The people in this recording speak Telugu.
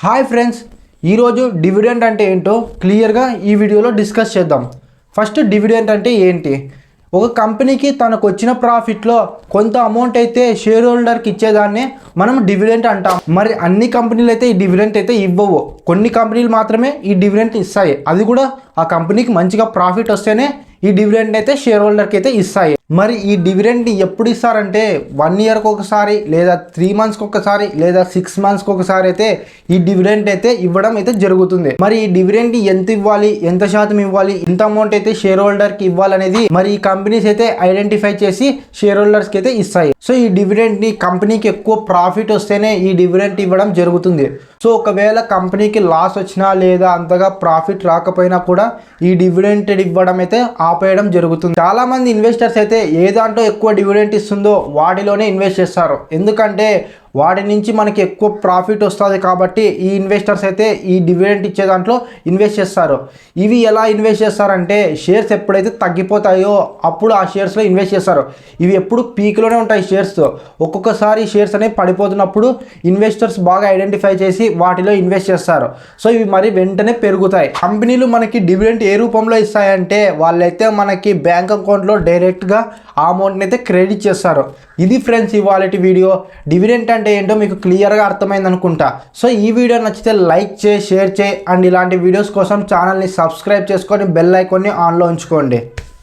హాయ్ ఫ్రెండ్స్, ఈరోజు డివిడెండ్ అంటే ఏంటో క్లియర్గా ఈ వీడియోలో డిస్కస్ చేద్దాం. ఫస్ట్ డివిడెండ్ అంటే ఏంటి? ఒక కంపెనీకి తనకు వచ్చిన ప్రాఫిట్లో కొంత అమౌంట్ అయితే షేర్ హోల్డర్కి ఇచ్చేదాన్ని మనం డివిడెండ్ అంటాం. మరి అన్ని కంపెనీలు అయితే ఈ డివిడెండ్ అయితే ఇవ్వవు. కొన్ని కంపెనీలు మాత్రమే ఈ డివిడెండ్ ఇస్తాయి. అది కూడా ఆ కంపెనీకి మంచిగా ప్రాఫిట్ వస్తేనే ఈ డివిడెండ్ అయితే షేర్ హోల్డర్కి అయితే ఇస్తాయి. మరి ఈ డివిడెండ్ ఎప్పుడు ఇస్తారంటే 1 ఇయర్కి ఒకసారి, లేదా 3 మంత్స్కి ఒకసారి, లేదా 6 మంత్స్కి ఒకసారి అయితే ఈ డివిడెండ్ అయితే ఇవ్వడం అయితే జరుగుతుంది. మరి ఈ డివిడెండ్ ఎంత ఇవ్వాలి, ఎంత శాతం ఇవ్వాలి, ఇంత అమౌంట్ అయితే షేర్ హోల్డర్కి ఇవ్వాలనేది మరి ఈ కంపెనీస్ అయితే ఐడెంటిఫై చేసి షేర్ హోల్డర్స్కి అయితే ఇస్తాయి. సో ఈ డివిడెండ్ని కంపెనీకి ఎక్కువ ప్రాఫిట్ వస్తేనే ఈ డివిడెండ్ ఇవ్వడం జరుగుతుంది. సో ఒకవేళ కంపెనీకి లాస్ వచ్చినా లేదా అంతగా ప్రాఫిట్ రాకపోయినా కూడా ఈ డివిడెండ్ ఇవ్వడం అయితే ఆపేయడం జరుగుతుంది. చాలా మంది ఇన్వెస్టర్స్ అయితే ఏ దాంట్లో ఎక్కువ డివిడెండ్ ఇస్తుందో వాటిలోనే ఇన్వెస్ట్ చేస్తారు. ఎందుకంటే వాటి నుంచి మనకి ఎక్కువ ప్రాఫిట్ వస్తుంది కాబట్టి ఈ ఇన్వెస్టర్స్ అయితే ఈ డివిడెండ్ ఇచ్చే దాంట్లో ఇన్వెస్ట్ చేస్తారు. ఇవి ఎలా ఇన్వెస్ట్ చేస్తారంటే షేర్స్ ఎప్పుడైతే తగ్గిపోతాయో అప్పుడు ఆ షేర్స్లో ఇన్వెస్ట్ చేస్తారు. ఇవి ఎప్పుడు పీక్లోనే ఉంటాయి షేర్స్. ఒక్కొక్కసారి షేర్స్ అనేవి పడిపోతున్నప్పుడు ఇన్వెస్టర్స్ బాగా ఐడెంటిఫై చేసి వాటిలో ఇన్వెస్ట్ చేస్తారు. సో ఇవి మరి వెంటనే పెరుగుతాయి. కంపెనీలు మనకి డివిడెండ్ ఏ రూపంలో ఇస్తాయంటే వాళ్ళైతే మనకి బ్యాంక్ అకౌంట్లో డైరెక్ట్గా ఆ అమౌంట్ని అయితే క్రెడిట్ చేస్తారు. ఇది ఫ్రెండ్స్ ఇవాళటి వీడియో. డివిడెండ్ అంటే ఏంటో మీకు క్లియర్గా అర్థమైంది అనుకుంటా. సో ఈ వీడియో నచ్చితే లైక్ చేయి, షేర్ చేయి అండ్ ఇలాంటి వీడియోస్ కోసం ఛానల్ని సబ్స్క్రైబ్ చేసుకొని బెల్ ఐకాన్ని ఆన్లో ఉంచుకోండి.